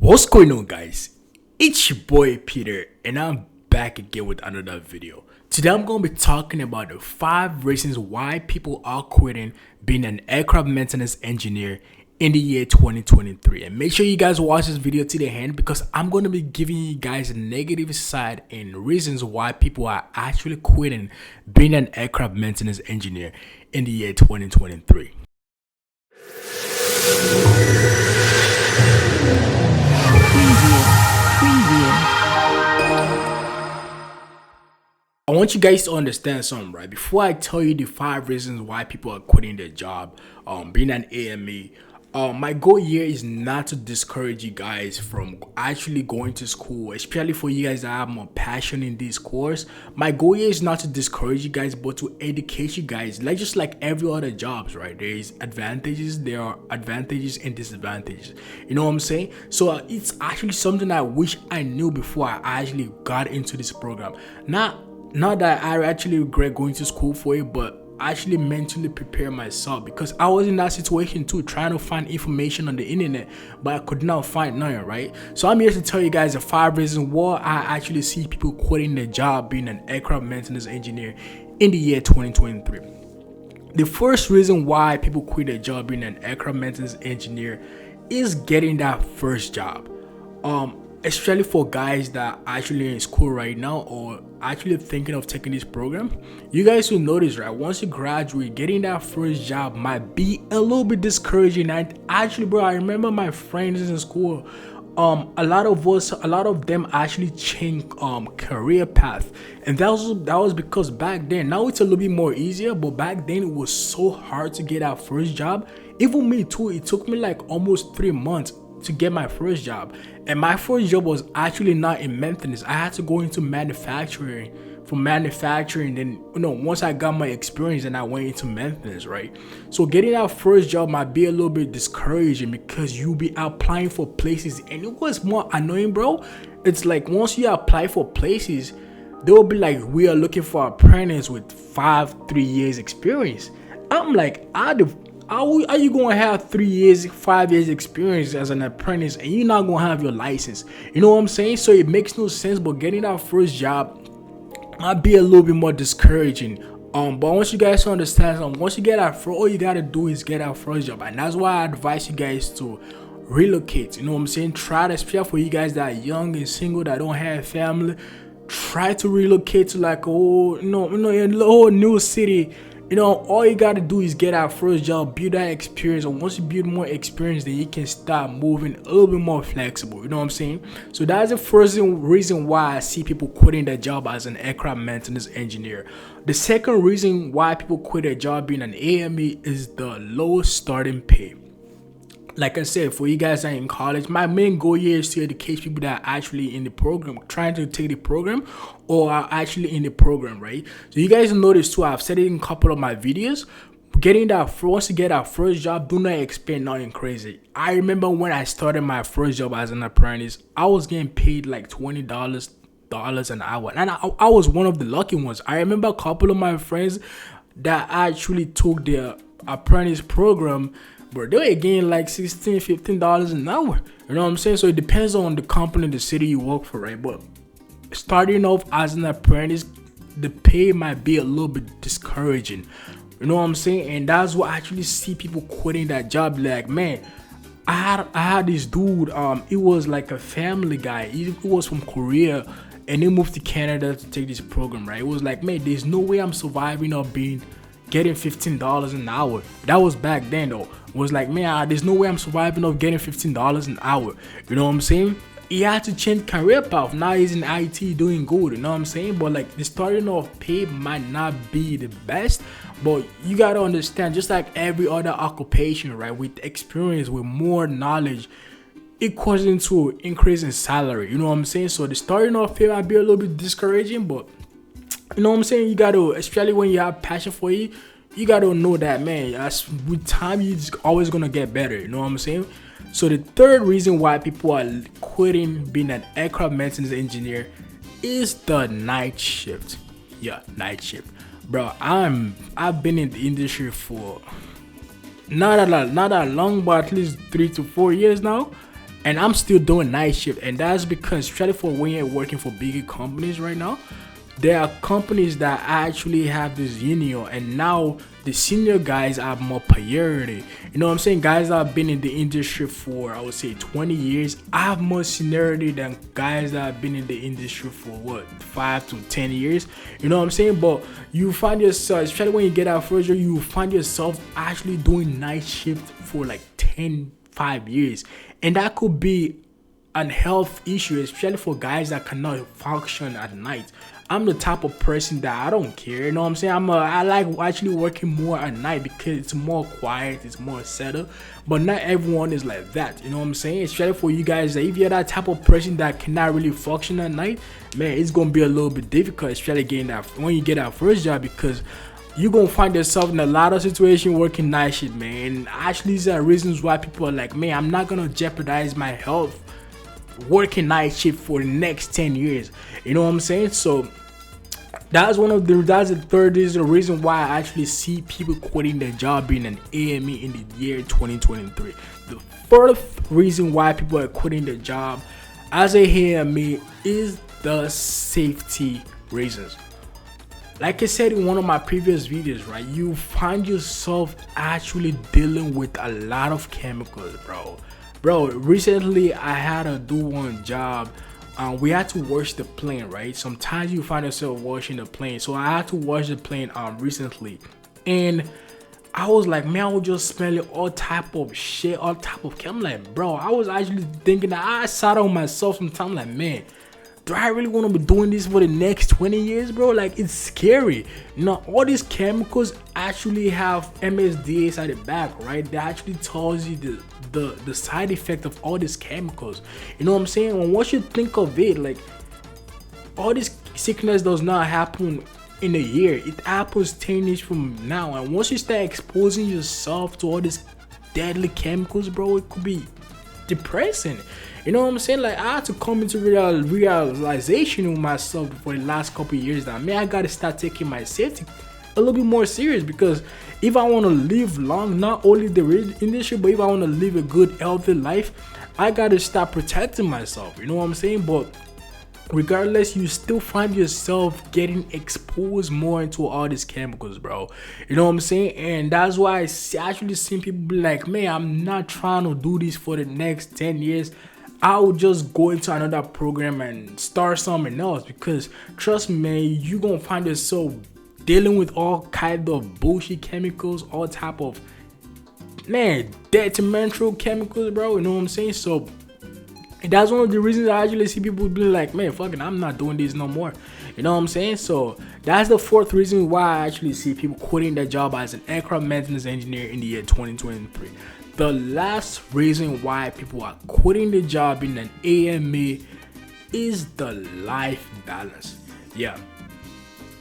What's going on, guys? It's your boy Peter, and I'm back again with another video. Today I'm going to be talking about the 5 reasons why people are quitting being an aircraft maintenance engineer in the year 2023. And make sure you guys watch this video to the end, because I'm going to be giving you guys a negative side and reasons why people are actually quitting being an aircraft maintenance engineer in the year 2023. I want you guys to understand something, right? Before I tell you the 5 reasons why people are quitting their job, being an AME, my goal here is not to discourage you guys from actually going to school, especially for you guys that have more passion in this course. My goal here is not to discourage you guys, but to educate you guys. Like just like every other jobs, right? There is advantages, there are advantages and disadvantages. You know what I'm saying? So it's actually something I wish I knew before I actually got into this program. Not that I actually regret going to school for it, but actually mentally prepare myself, because I was in that situation too, trying to find information on the internet, but I could not find none, right? So I'm here to tell you guys the 5 reasons why I actually see people quitting their job being an aircraft maintenance engineer in the year 2023. The first reason why people quit their job being an aircraft maintenance engineer is getting that first job. Especially for guys that are actually in school right now or actually thinking of taking this program, you guys will notice, right, once you graduate, getting that first job might be a little bit discouraging. And actually, bro, I remember my friends in school, a lot of them actually changed career path, and that was because back then, now it's a little bit more easier, but back then it was so hard to get that first job. Even me too, it took me like almost 3 months to get my first job, and my first job was actually not in maintenance. I had to go into manufacturing. Then once I got my experience, and I went into maintenance, right? So getting that first job might be a little bit discouraging, because you'll be applying for places, and it was more annoying, bro. It's like once you apply for places, they will be like, we are looking for apprentice with 3 years experience. I'm like, are you gonna have 3 years, 5 years experience as an apprentice, and you're not gonna have your license? You know what I'm saying? So it makes no sense. But getting that first job might be a little bit more discouraging. But once you guys understand something, once you get that all you gotta do is get that first job, and that's why I advise you guys to relocate. You know what I'm saying? Try to, especially for you guys that are young and single, that don't have family, try to relocate to like a whole new city. All you gotta do is get that first job, build that experience, and once you build more experience, then you can start moving a little bit more flexible. You know what I'm saying? So that's the first reason why I see people quitting their job as an aircraft maintenance engineer. The second reason why people quit their job being an AME is the low starting pay. Like I said, for you guys that are in college, my main goal here is to educate people that are actually in the program, trying to take the program, or are actually in the program, right? So you guys notice too, I've said it in a couple of my videos, once you get that first job, do not expect nothing crazy. I remember when I started my first job as an apprentice, I was getting paid like $20 an hour, and I was one of the lucky ones. I remember a couple of my friends that actually took their apprentice program, but they were getting like $16, $15 an hour. You know what I'm saying? So it depends on the company, the city you work for, right? But starting off as an apprentice, the pay might be a little bit discouraging. You know what I'm saying? And that's what I actually see people quitting that job. Like, man, I had this dude. It was like a family guy. He was from Korea, and he moved to Canada to take this program, right? It was like, man, there's no way I'm surviving or getting $15 an hour. That was back then though. It was like, man, there's no way I'm surviving off getting $15 an hour. You know what I'm saying? He had to change career path. Now he's in IT doing good. You know what I'm saying? But like the starting off pay might not be the best, but you gotta understand, just like every other occupation, right? With experience, with more knowledge, it goes into increase in salary. You know what I'm saying? So the starting off pay might be a little bit discouraging, but you know what I'm saying? You gotta, especially when you have passion for it, you gotta know that, man, as with time, you're always gonna get better. You know what I'm saying? So the third reason why people are quitting being an aircraft maintenance engineer is the night shift. Yeah, night shift, bro. I've been in the industry for not that long, but at least 3 to 4 years now. and I'm still doing night shift. And that's because, especially for when you're working for bigger companies right now, there are companies that actually have this union, and now the senior guys have more priority. You know what I'm saying? Guys that have been in the industry for, I would say, 20 years, I have more seniority than guys that have been in the industry for what, 5 to 10 years. You know what I'm saying? But you find yourself, especially when you get out first year, you find yourself actually doing night shift for like 5 years, and that could be an health issue, especially for guys that cannot function at night. I'm the type of person that I don't care, you know what I'm saying? I like actually working more at night because it's more quiet, it's more settled. But not everyone is like that, you know what I'm saying? Especially for you guys, that if you're that type of person that cannot really function at night, man, it's gonna be a little bit difficult, especially getting that when you get that first job, because you're gonna find yourself in a lot of situations working night shift, man. And actually, these are reasons why people are like, man, I'm not gonna jeopardize my health working night shift for the next 10 years. You know what I'm saying? So that's the third is the reason why I actually see people quitting their job being an AME in the year 2023. The fourth reason why people are quitting their job as a AME is the safety reasons. Like I said in one of my previous videos, right, you find yourself actually dealing with a lot of chemicals, bro. Recently I had to do one job. We had to wash the plane, right? Sometimes you find yourself washing the plane. So I had to wash the plane recently, and I was like, man, I was just smelling all type of shit, all type of chemicals. I'm like, bro, I was actually thinking that I sat on myself sometimes, like, man, do I really want to be doing this for the next 20 years, bro? Like, it's scary. Now, all these chemicals actually have MSDAs at the back, right? That actually tells you the side effect of all these chemicals. You know what I'm saying? And once you think of it, like, all this sickness does not happen in a year. It happens 10 years from now. And once you start exposing yourself to all these deadly chemicals, bro, it could be depressing. You know what I'm saying? Like, I had to come into realization with myself for the last couple of years that, man, I gotta start taking my safety a little bit more serious, because if I want to live long, not only the industry, but if I want to live a good, healthy life, I gotta start protecting myself. You know what I'm saying? But regardless, you still find yourself getting exposed more into all these chemicals, bro. You know what I'm saying? And that's why I actually seen people be like, man, I'm not trying to do this for the next 10 years. I would just go into another program and start something else, because trust me, man, you gonna find yourself dealing with all kind of bullshit chemicals, all type of, man, detrimental chemicals, bro. You know what I'm saying? So that's one of the reasons I actually see people be like, man, fucking, I'm not doing this no more. You know what I'm saying? So that's the fourth reason why I actually see people quitting their job as an aircraft maintenance engineer in the year 2023. The last reason why people are quitting the job in an AME is the life balance. Yeah,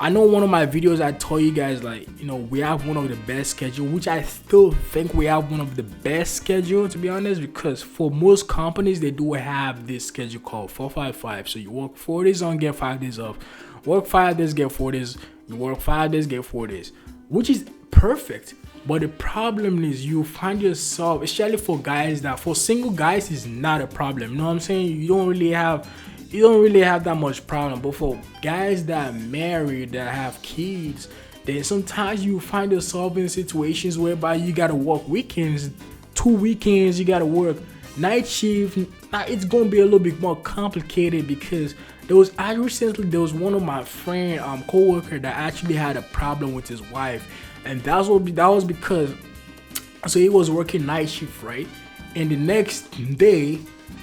I know one of my videos I told you guys, like, you know, we have one of the best schedule, which I still think we have one of the best schedule, to be honest, because for most companies, they do have this schedule called 4-5-5. So you work 4 days on, get 5 days off, work 5 days, get 4 days, you work 5 days, get 4 days, which is perfect. But the problem is you find yourself, especially for guys, that for single guys is not a problem. You know what I'm saying? You don't really have that much problem. But for guys that are married, that have kids, then sometimes you find yourself in situations whereby you gotta work weekends, 2 weekends, you gotta work night shift. Now it's gonna be a little bit more complicated, because there was one of my friend co-worker that actually had a problem with his wife. And that was because, so he was working night shift, right? And the next day,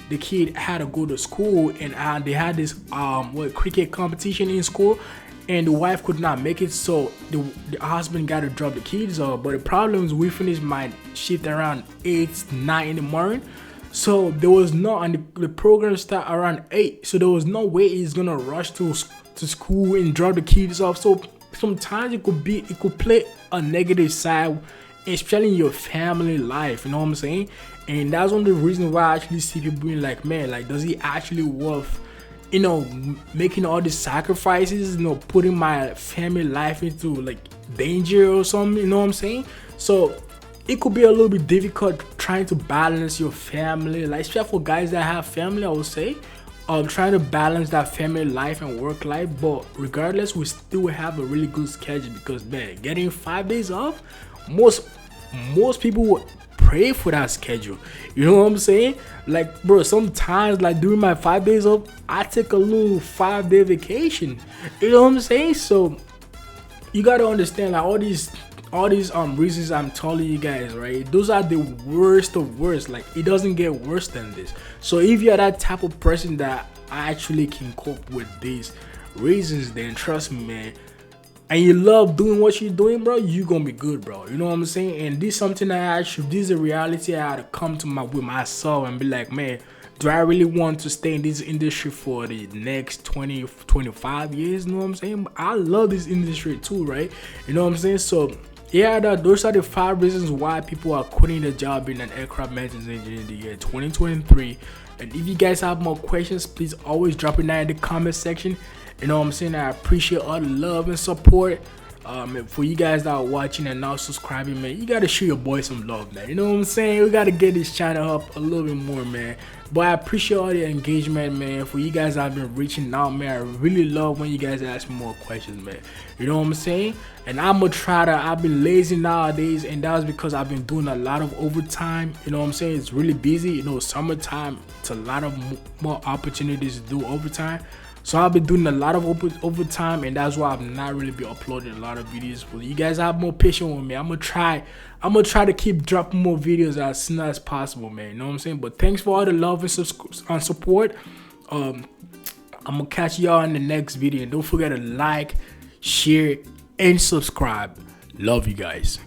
the kid had to go to school, and they had this cricket competition in school, and the wife could not make it, so the husband got to drop the kids off. But the problem is, we finished my shift around 8-9 in the morning, so there was no, and the program start around 8, so there was no way he's gonna rush to school and drop the kids off. So sometimes it could play a negative side, especially in your family life. You know what I'm saying? And that's one of the reasons why I actually see people being like, man, like, does he actually worth, you know, making all these sacrifices, you know, putting my family life into like danger or something? You know what I'm saying? So it could be a little bit difficult trying to balance your family, like especially for guys that have family, I would say. Trying to balance that family life and work life, but regardless, we still have a really good schedule because man, getting 5 days off, most people would pray for that schedule. You know what I'm saying? Like, bro, sometimes like during my 5 days off, I take a little 5-day vacation. You know what I'm saying? So you gotta understand like all these reasons I'm telling you guys, right? Those are the worst of worst. Like, it doesn't get worse than this. So if you're that type of person that actually can cope with these reasons, then trust me, man, and you love doing what you're doing, bro, you gonna be good, bro. You know what I'm saying? And this is something that this is a reality I had to come to with myself and be like, man, do I really want to stay in this industry for the next 20, 25 years? You know what I'm saying? I love this industry too, right? You know what I'm saying? So yeah, those are the 5 reasons why people are quitting the job in an aircraft maintenance engineer in the year 2023. And if you guys have more questions, please always drop it down in the comment section. You know what I'm saying? I appreciate all the love and support. For you guys that are watching and not subscribing, man, you gotta show your boy some love, man. You know what I'm saying? We gotta get this channel up a little bit more, man. But I appreciate all the engagement, man. For you guys that have been reaching out, man, I really love when you guys ask me more questions, man. You know what I'm saying? And I'm gonna try to, I've been lazy nowadays, and that was because I've been doing a lot of overtime. You know what I'm saying? It's really busy. You know, summertime, it's a lot of more opportunities to do overtime. So I've been doing a lot of overtime, and that's why I've not really been uploading a lot of videos. But you guys have more patience with me. I'm gonna try to keep dropping more videos as soon as possible, man. You know what I'm saying? But thanks for all the love and support. I'm gonna catch y'all in the next video, and don't forget to like, share, and subscribe. Love you guys.